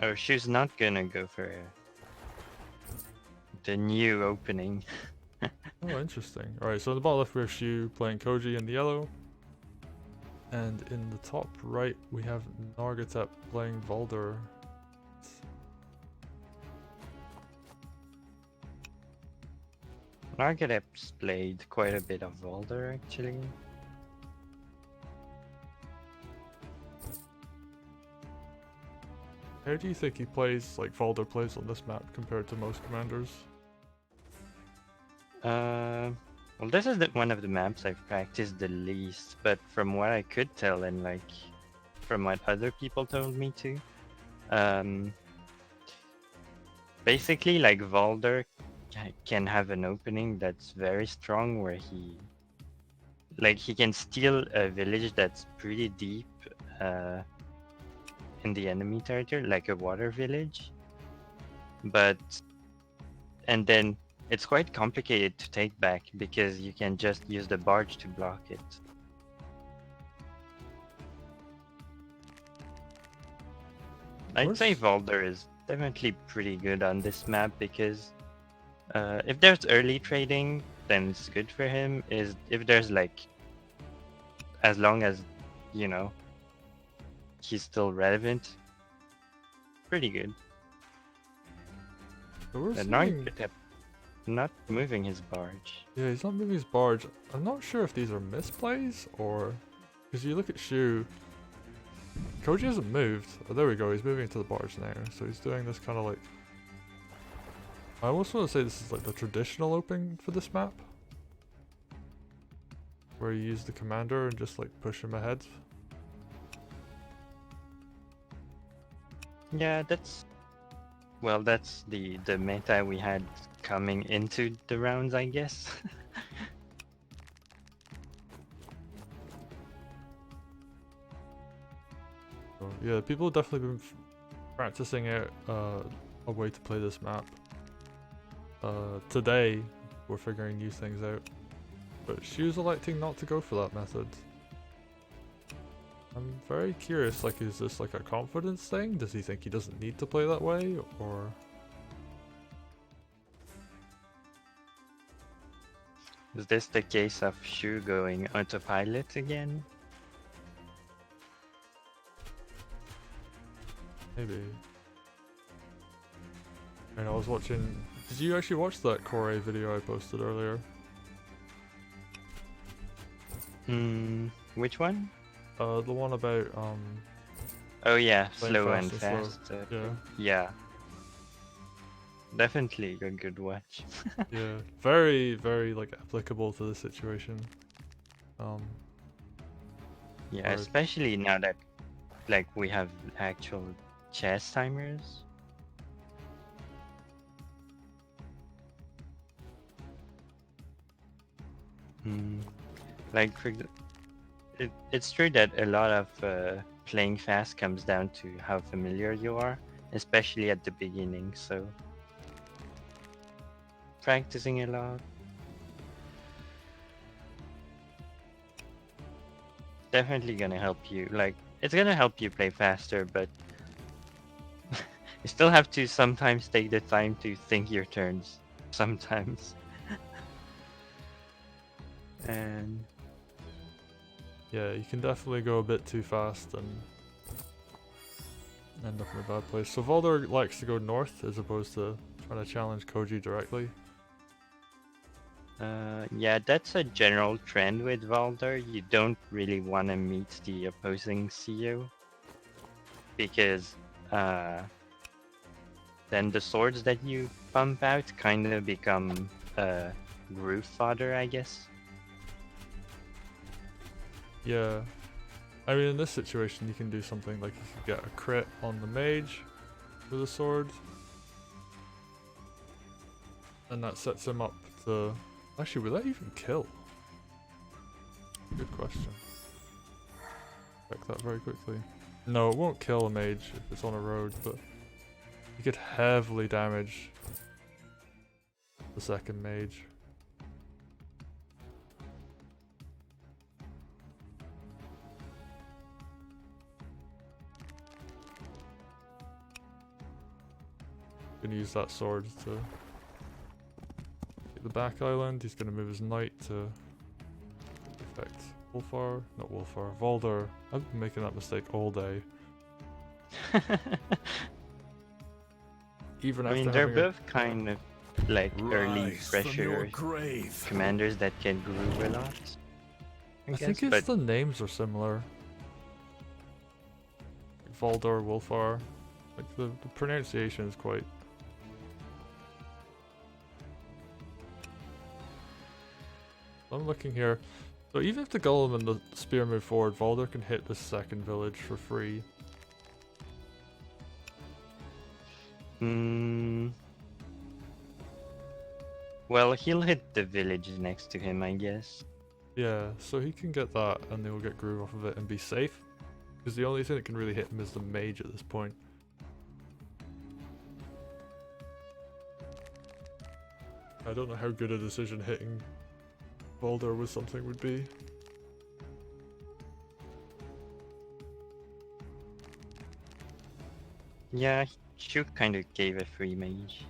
Oh, she's not gonna go for the new opening. Oh, interesting. Alright, so in the bottom left we have Shu playing Koji in the yellow. And in the top right we have Nargatep playing Valder. Nargatep's played quite a bit of Valder actually. How do you think he plays, like Valder plays on this map compared to most commanders? Well, this is one of the maps I've practiced the least, but from what I could tell and like from what other people told me too, um, basically like Valder can have an opening that's very strong where he can steal a village that's pretty deep uh, in the enemy territory, like a water village, but and then it's quite complicated to take back because you can just use the barge to block it. I'd say Valder is definitely pretty good on this map because if there's early trading, then it's good for him. Is if there's like, as long as, you know, he's still relevant, pretty good. So we're But seeing... Nargatep not moving his barge. Yeah, he's not moving his barge. I'm not sure if these are misplays or... Because you look at Shu, Koji hasn't moved. Oh, there we go, he's moving to the barge now. So he's doing this kind of like... I almost want to say this is like the traditional opening for this map. Where you use the commander and just like push him ahead. Yeah, that's the meta we had coming into the rounds, I guess. So, yeah, people have definitely been practicing out a way to play this map. Today, we're figuring new things out. But Shu's electing not to go for that method. I'm very curious, like, is this like a confidence thing? Does he think he doesn't need to play that way, or...? Is this the case of Shu going autopilot again? Maybe. And I was watching... Did you actually watch that Core video I posted earlier? Which one? The one about, Oh yeah, playing slow and slow. fast. Yeah. Yeah. Definitely a good watch. Yeah. Very, very, like, applicable to the situation. Yeah, Hard. especially now that like we have actual chess timers. Like it's true that a lot of playing fast comes down to how familiar you are, especially at the beginning. So practicing a lot. Definitely gonna help you. Like it's gonna help you play faster, but you still have to sometimes take the time to think your turns. Sometimes. And Yeah, you can definitely go a bit too fast and end up in a bad place. So Valder likes to go north as opposed to trying to challenge Koji directly. yeah, that's a general trend with Valder. You don't really want to meet the opposing CEO because then the swords that you pump out kind of become groove fodder, I guess. Yeah. I mean, in this situation, you can do something like you can get a crit on the mage with a sword. And that sets him up to... Actually, will that even kill? Good question. Check that very quickly. No, it won't kill a mage if it's on a road, but you could heavily damage the second mage. Gonna use that sword to get the back island. He's gonna move his knight to affect Wolfar, not Wolfar, Valder. I've been making that mistake all day. Even I after mean, they're having both kind of like early Rise from your pressure grave. commanders that can groove a lot. I I guess, think it's but the names are similar. Valder, Wolfar. Like the pronunciation is quite. I'm looking here. So even if the golem and the spear move forward, Valder can hit the second village for free. Well, he'll hit the village next to him, I guess. Yeah, so he can get that and they will get groove off of it and be safe. Because the only thing that can really hit him is the mage at this point. I don't know how good a decision hitting Valder with something would be. Yeah, Shu kind of gave a free mage.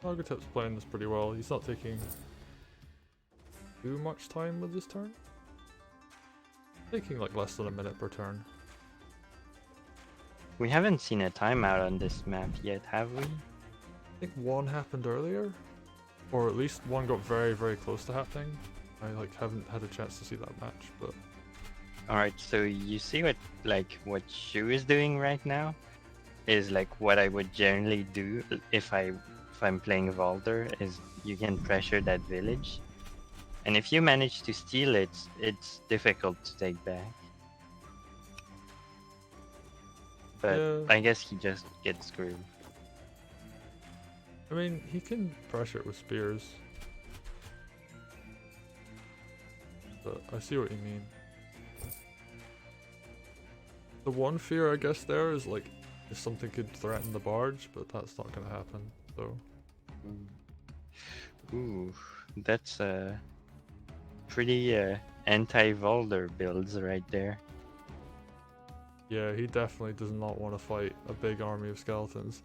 Nargatep's playing this pretty well. He's not taking too much time with this turn. Taking like less than a minute per turn. We haven't seen a timeout on this map yet, have we? I think one happened earlier, or at least one got very, very close to happening. I like haven't had a chance to see that match, but Alright, so you see what Shu is doing right now? Is like what I would generally do if I'm playing Valder, is you can pressure that village. And if you manage to steal it, it's difficult to take back. But yeah. I guess he just gets screwed. I mean, he can pressure it with spears. But I see what you mean. The one fear I guess there is like if something could threaten the barge, but that's not gonna happen, so. Ooh, that's pretty anti-Valder builds right there. Yeah, he definitely does not want to fight a big army of skeletons.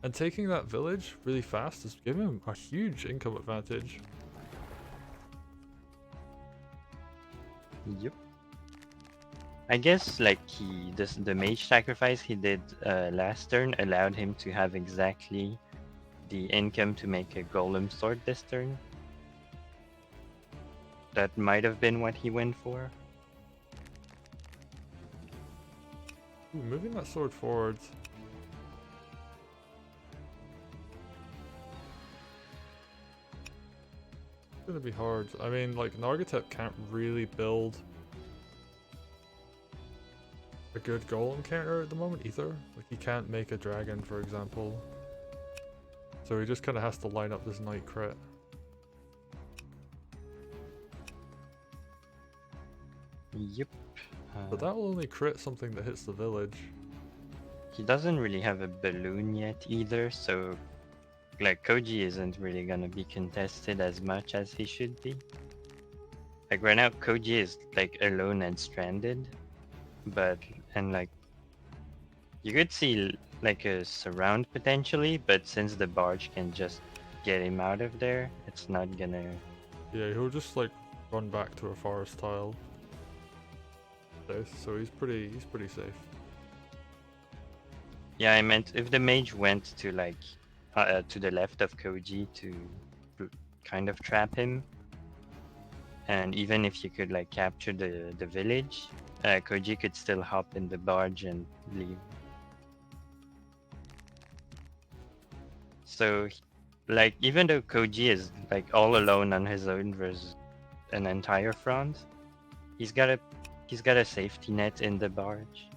And taking that village really fast is giving him a huge income advantage. Yep. I guess like the mage sacrifice he did last turn allowed him to have exactly the income to make a golem sword this turn. That might have been what he went for. Ooh, moving that sword forward. It's gonna be hard. I mean, like, Nargatep can't really build a good golem counter at the moment either. Like, he can't make a dragon, for example. So he just kind of has to line up this knight crit. Yep. But that will only crit something that hits the village. He doesn't really have a balloon yet either, so like Koji isn't really gonna be contested as much as he should be. Like right now Koji is like alone and stranded, and like you could see like a surround potentially, but since the barge can just get him out of there, it's not gonna. Yeah, he'll just like run back to a forest tile. So he's pretty safe. Yeah, I meant if the mage went to like to the left of Koji to kind of trap him, and even if you could like capture the village, Koji could still hop in the barge and leave. So, like even though Koji is like all alone on his own versus an entire front, he's got a safety net in the barge.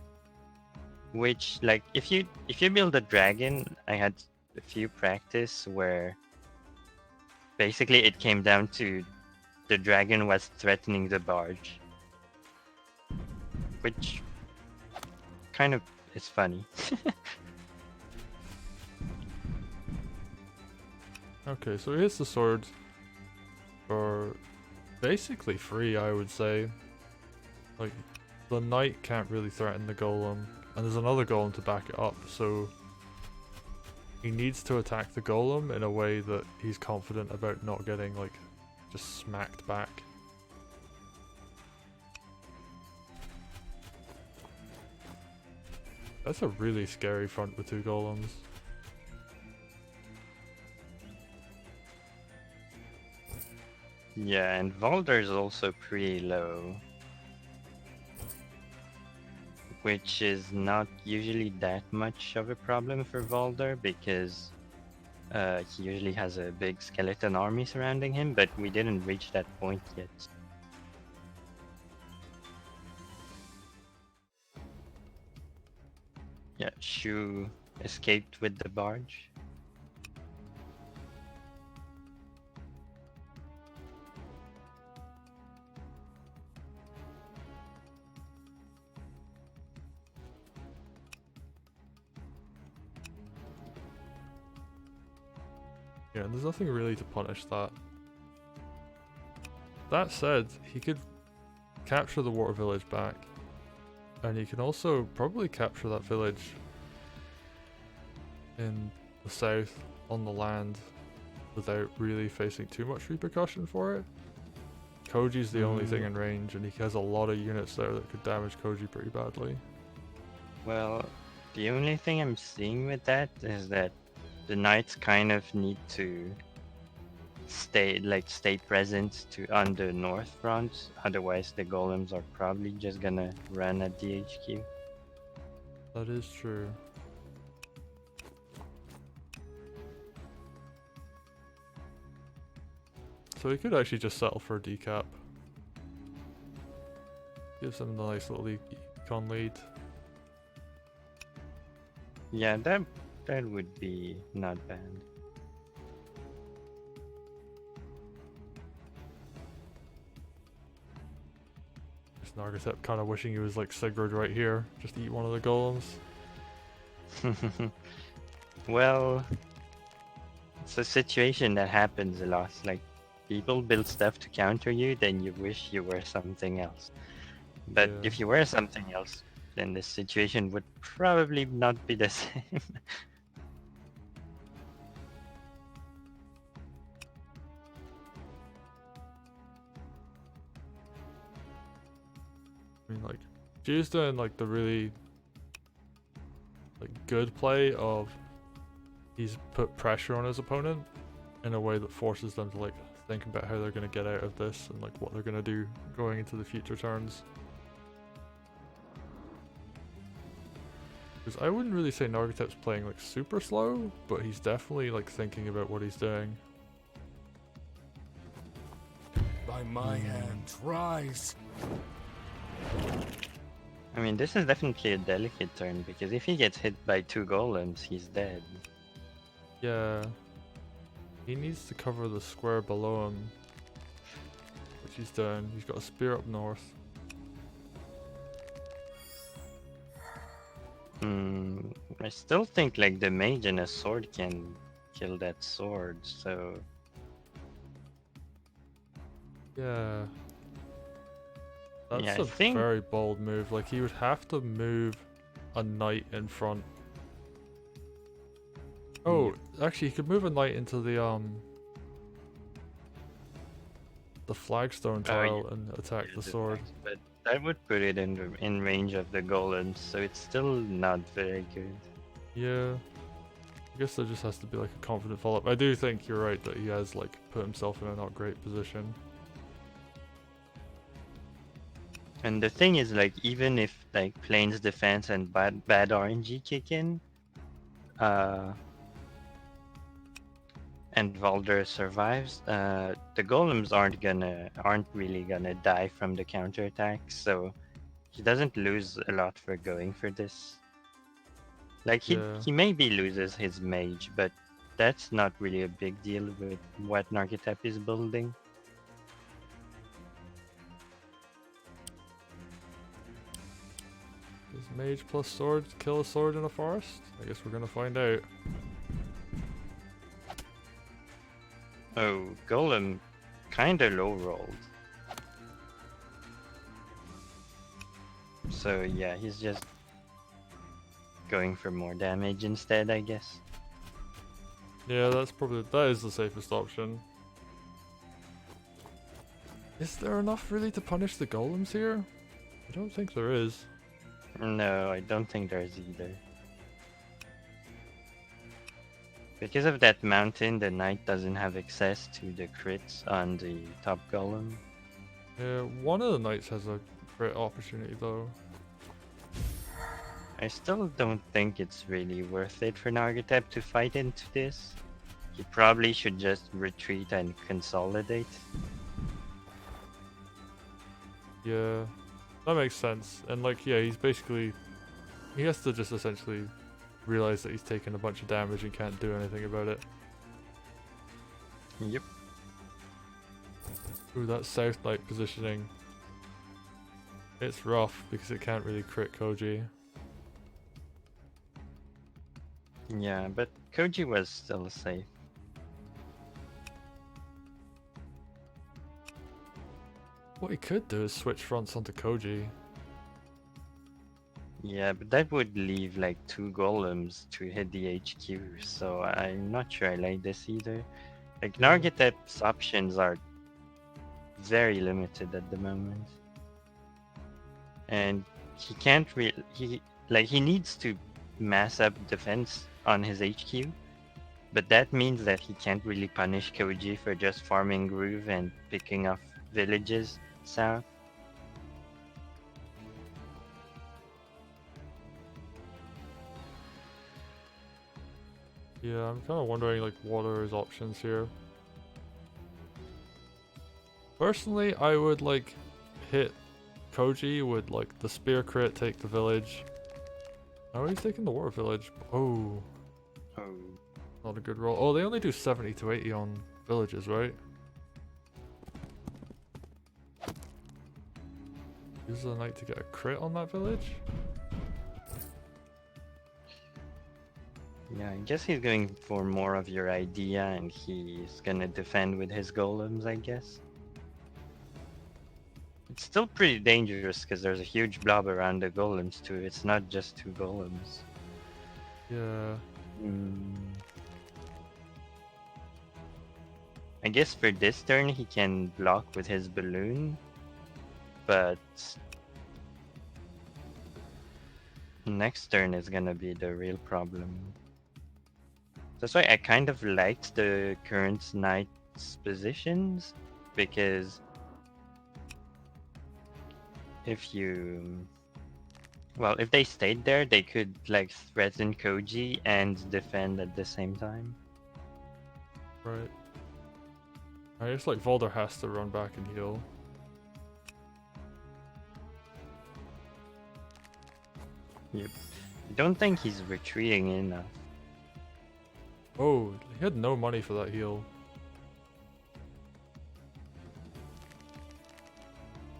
Which, like, if you build a dragon, I had a few practice where basically it came down to the dragon was threatening the barge, which kind of is funny. Okay, so he hits the sword for basically free, I would say. Like, the knight can't really threaten the golem, and there's another golem to back it up, so he needs to attack the golem in a way that he's confident about not getting, like, just smacked back. That's a really scary front with 2 golems. Yeah, and Valder is also pretty low, which is not usually that much of a problem for Valder because he usually has a big skeleton army surrounding him, but we didn't reach that point yet. Yeah, Shu escaped with the barge. Yeah, and there's nothing really to punish that. That said, he could capture the water village back. And he can also probably capture that village in the south on the land without really facing too much repercussion for it. Koji's the only thing in range, and he has a lot of units there that could damage Koji pretty badly. Well, the only thing I'm seeing with that is that the knights kind of need to stay present on the north front, otherwise the golems are probably just gonna run at the HQ. That is true. So he could actually just settle for a decap. Gives him the nice little econ lead. Yeah, that would be not bad. Just Nargatep kind of wishing he was like Sigurd right here, just eat one of the golems. Well, it's a situation that happens a lot. Like, people build stuff to counter you, then you wish you were something else. But Yeah. if you were something else, then the situation would probably not be the same. I mean, like, Ju's doing like the really like good play of he's put pressure on his opponent in a way that forces them to like think about how they're gonna get out of this and like what they're gonna do going into the future turns. Because I wouldn't really say Nargatep's playing like super slow, but he's definitely like thinking about what he's doing. By my hand, rise. I mean, this is definitely a delicate turn, because if he gets hit by 2 golems, he's dead. Yeah. He needs to cover the square below him, which he's doing. He's got a spear up north. I still think like the mage and a sword can kill that sword, so Yeah. That's yeah, I a think very bold move. Like, he would have to move a knight in front. Oh, actually, he could move a knight into the flagstone tile and attack the sword. But that would put it in range of the golems, so it's still not very good. Yeah. I guess there just has to be like a confident follow-up. I do think you're right that he has like put himself in a not great position. And the thing is, like, even if like Plains defense and bad RNG kick in, and Valder survives, the golems aren't really gonna die from the counterattack, so he doesn't lose a lot for going for this. Like, he maybe loses his mage, but that's not really a big deal with what Nargatep is building. Does mage plus sword kill a sword in a forest? I guess we're gonna find out. Oh, Golem kinda low rolled. So yeah, he's just going for more damage instead, I guess. Yeah, that is the safest option. Is there enough really to punish the golems here? I don't think there is. No, I don't think there's either. Because of that mountain, the knight doesn't have access to the crits on the top golem. Yeah, one of the knights has a crit opportunity though. I still don't think it's really worth it for Nargatep to fight into this. He probably should just retreat and consolidate. Yeah, that makes sense. And like, yeah, he has to just essentially realize that he's taken a bunch of damage and can't do anything about it. Yep. Ooh, that south knight positioning. It's rough because it can't really crit Koji. Yeah, but Koji was still safe. What he could do is switch fronts onto Koji. Yeah, but that would leave like 2 golems to hit the HQ, so I'm not sure I like this either. Like Yeah. Nargatep's options are very limited at the moment. And he can't really he needs to mass up defense on his HQ, but that means that he can't really punish Koji for just farming Groove and picking off villages south. Yeah, I'm kind of wondering like what are his options here. Personally, I would like hit Koji with like the spear crit, take the village. Oh, he's taking the war village. Oh, Oh, not a good roll. Oh, they only do 70 to 80 on villages, right? Use the knight to get a crit on that village? yeah, I guess he's going for more of your idea and he's gonna defend with his golems, I guess. It's still pretty dangerous because there's a huge blob around the golems too. It's not just 2 golems. Yeah. I guess for this turn he can block with his balloon, but next turn is gonna be the real problem. That's why I kind of liked the current knight's positions, because if they stayed there, they could like threaten Koji and defend at the same time. Right. I guess like Valder has to run back and heal. Yep. I don't think he's retreating enough. Oh, he had no money for that heal.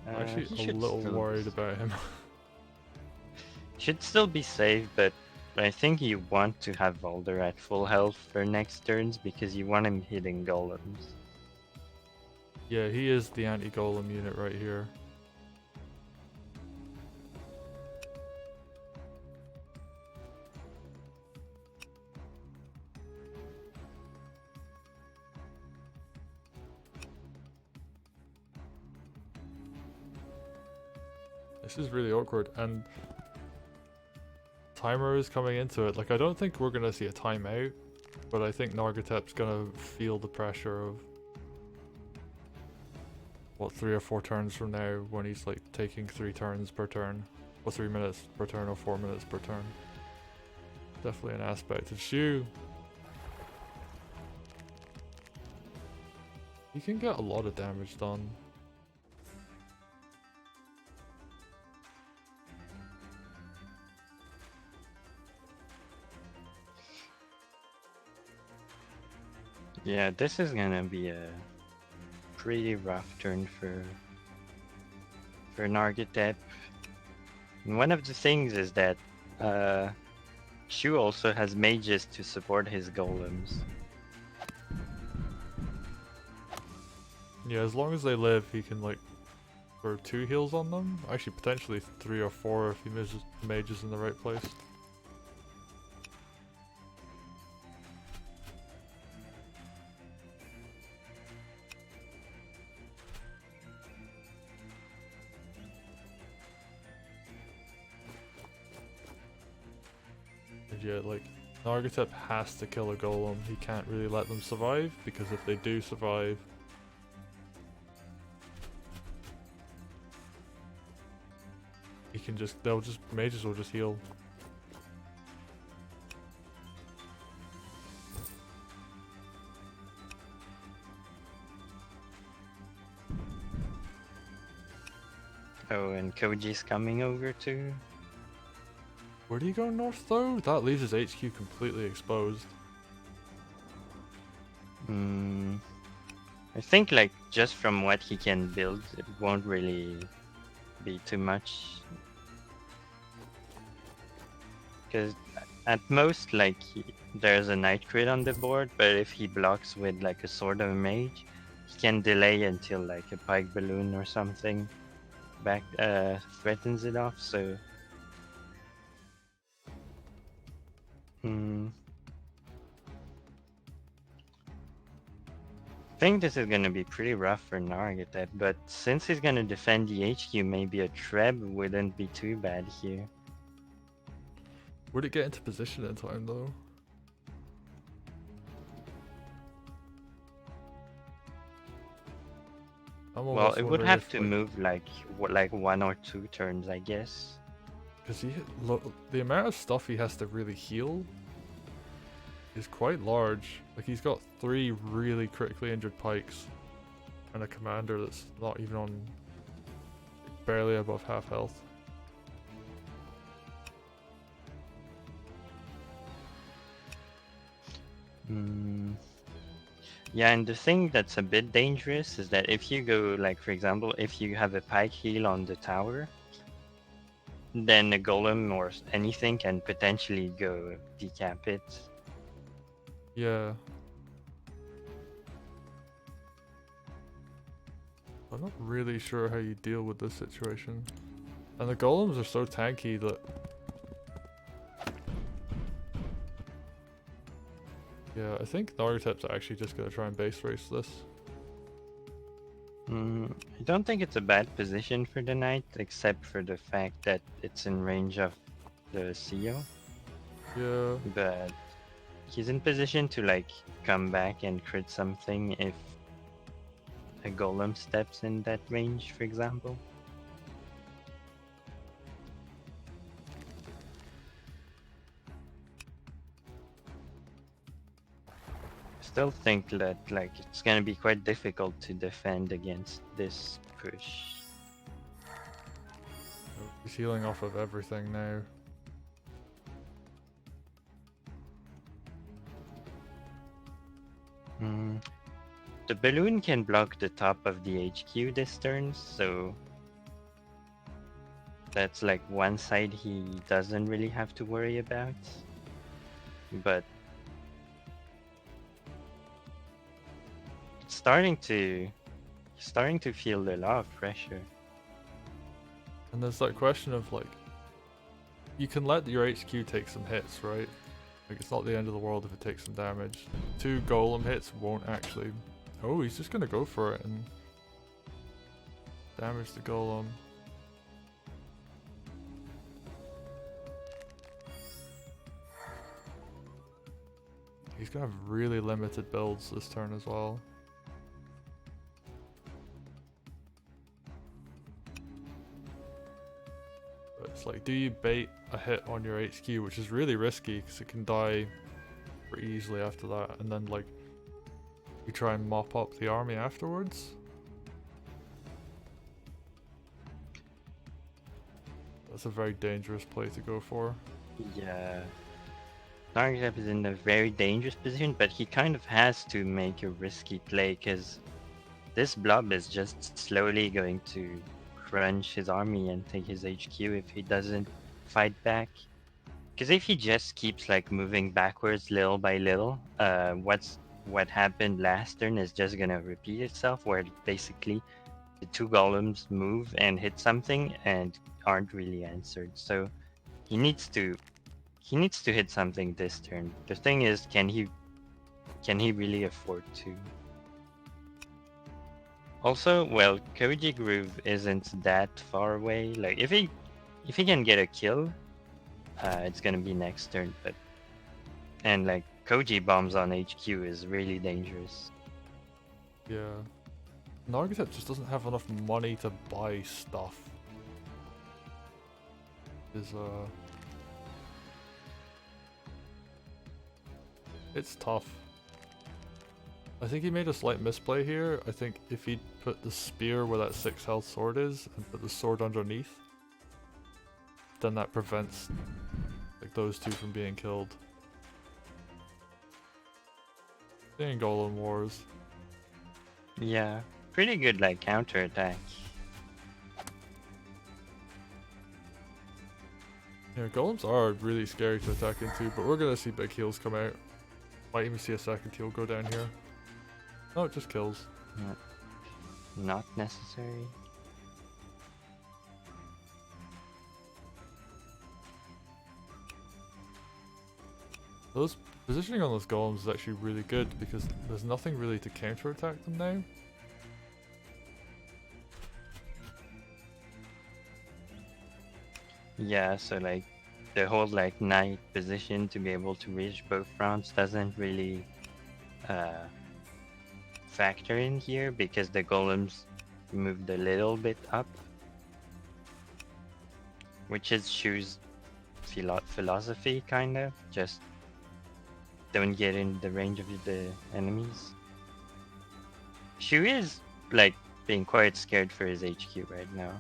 I'm He actually a should little still worried be- about him. Should still be safe, but I think you want to have Valder at full health for next turns because you want him hitting golems. Yeah, he is the anti-golem unit right here. This is really awkward, and timer is coming into it. Like, I don't think we're gonna see a timeout, but I think Nargatep's gonna feel the pressure of what, 3 or 4 turns from now, when he's like taking 3 turns per turn, or 3 minutes per turn, or 4 minutes per turn. Definitely an aspect of Shu. He can get a lot of damage done. Yeah, this is gonna be a pretty rough turn for Nargatep. And one of the things is that Shu also has mages to support his golems. Yeah, as long as they live, he can like throw 2 heals on them. Actually, potentially 3 or 4 if he mages in the right place. And yeah, like Nargatep has to kill a golem. He can't really let them survive, because if they do survive, he can just, mages will just heal. Oh, and Koji's coming over too. Where do you go north though? That leaves his HQ completely exposed. I think like just from what he can build, it won't really be too much. Because at most, like there's a night crit on the board, but if he blocks with like a sword of a mage, he can delay until like a pike balloon or something back threatens it off. So. I think this is gonna be pretty rough for Nargatep, but since he's gonna defend the HQ, maybe a Treb wouldn't be too bad here. Would it get into position in time though? Well, it would have to move like 1 or 2 turns, I guess. Because the amount of stuff he has to really heal is quite large. Like he's got 3 really critically injured pikes and a commander that's not even on, barely above half health. Yeah, and the thing that's a bit dangerous is that if you go, like for example, if you have a pike heal on the tower, then a golem or anything can potentially go decap it. Yeah. I'm not really sure how you deal with this situation. And the golems are so tanky that... Yeah, I think Nargatep's actually just gonna try and base race this. I don't think it's a bad position for the knight, except for the fact that it's in range of the CEO. Yeah. But he's in position to like come back and crit something if a golem steps in that range, for example. Still think that like it's gonna be quite difficult to defend against this push. He's healing off of everything now. The balloon can block the top of the HQ this turn, so that's like one side he doesn't really have to worry about. But it's starting to feel a lot of pressure. And there's that question of like, you can let your HQ take some hits, right? Like it's not the end of the world if it takes some damage. 2 golem hits won't actually... Oh, he's just gonna go for it and damage the golem. He's gonna have really limited builds this turn as well. But it's like, do you bait a hit on your HQ, which is really risky because it can die pretty easily after that, and then like you try and mop up the army afterwards? That's a very dangerous play to go for. Yeah. Nargatep is in a very dangerous position, but he kind of has to make a risky play because this blob is just slowly going to crunch his army and take his HQ if he doesn't fight back. Because if he just keeps like moving backwards little by little, what happened last turn is just gonna repeat itself, where basically the two golems move and hit something and aren't really answered. So he needs to hit something this turn. The thing is, can he really afford to? Also, well, Koji Groove isn't that far away. Like if he can get a kill, it's gonna be next turn. But and like Koji bombs on HQ is really dangerous. Yeah. Nargatep just doesn't have enough money to buy stuff. It's tough. I think he made a slight misplay here. I think if he'd put the spear where that 6 health sword is and put the sword underneath, then that prevents like those two from being killed. Seeing Golem Wars. Yeah, pretty good like counter attack. Yeah, golems are really scary to attack into, but we're gonna see big heals come out. Might even see a second heal go down here. Oh, it just kills. Not necessary. Those positioning on those golems is actually really good because there's nothing really to counter attack them now. Yeah, so like the whole like knight position to be able to reach both fronts doesn't really factor in here because the golems moved a little bit up, which is Shu's philosophy kind of, just don't get in the range of the enemies. Shu is like being quite scared for his HQ right now.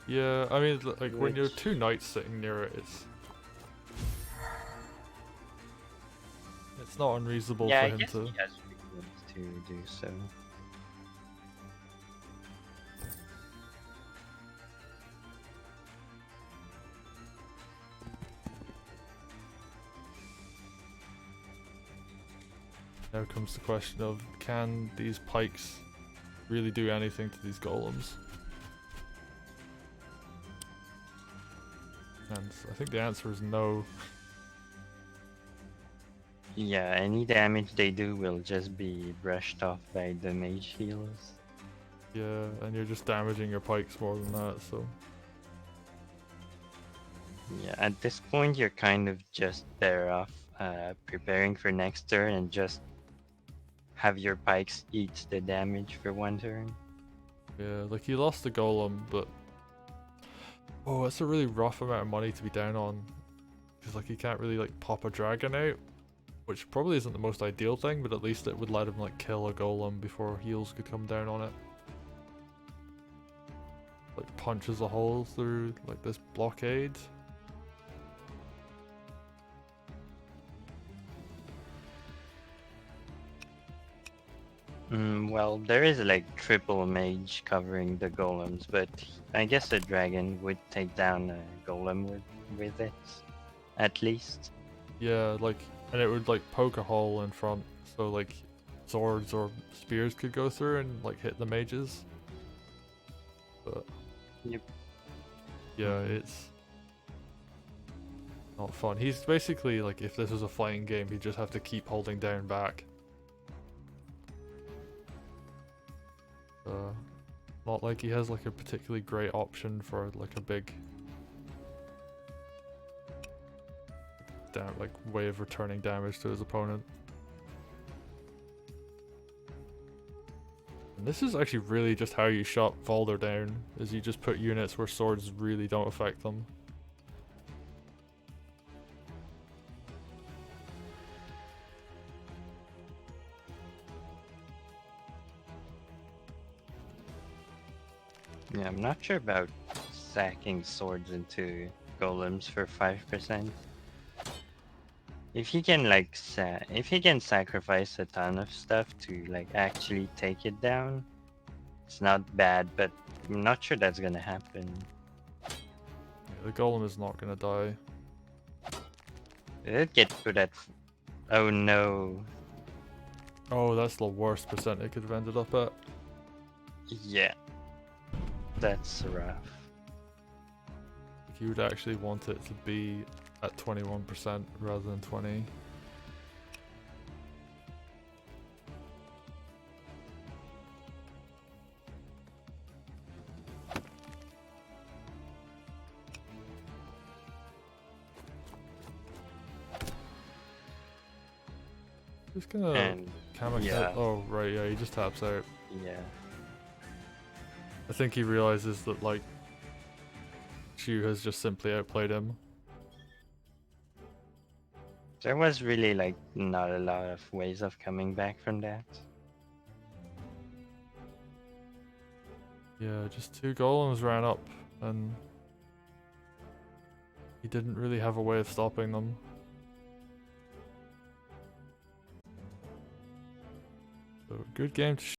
Yeah, I mean, like when you're two knights sitting near it, it's not unreasonable Yeah, for I him guess to. he has reasons to do so. Now comes the question of, can these pikes really do anything to these golems? And I think the answer is no. Yeah, any damage they do will just be brushed off by the mage heals. Yeah, and you're just damaging your pikes more than that, so. Yeah, at this point you're kind of just better off preparing for next turn and just have your pikes eat the damage for one turn. Yeah, like he lost the golem, but oh, it's a really rough amount of money to be down on. Because like he can't really like pop a dragon out, which probably isn't the most ideal thing, but at least it would let him like kill a golem before heals could come down on it. Like punches a hole through like this blockade. Well, there is like triple mage covering the golems, but I guess a dragon would take down a golem with it, at least. Yeah, like, and it would like poke a hole in front, so like swords or spears could go through and like hit the mages. But Yep. yeah, it's not fun. He's basically like, if this was a fighting game, he'd just have to keep holding down back. Not like he has like a particularly great option for like a big like way of returning damage to his opponent. And this is actually really just how you shut Valder down, is you just put units where swords really don't affect them. Yeah, I'm not sure about sacking swords into golems for 5%. If he can like if he can sacrifice a ton of stuff to like actually take it down, it's not bad, but I'm not sure that's gonna happen. Yeah, the golem is not gonna die. Did it get put at... Oh no. Oh, that's the worst percent it could have ended up at. Yeah. That's rough. You would actually want it to be at 21% rather than 20. Just gonna And yeah. Oh right, yeah, he just taps out. Yeah. I think he realizes that like Shu has just simply outplayed him. There was really like not a lot of ways of coming back from that. Yeah, just 2 golems ran up and he didn't really have a way of stopping them. So good game to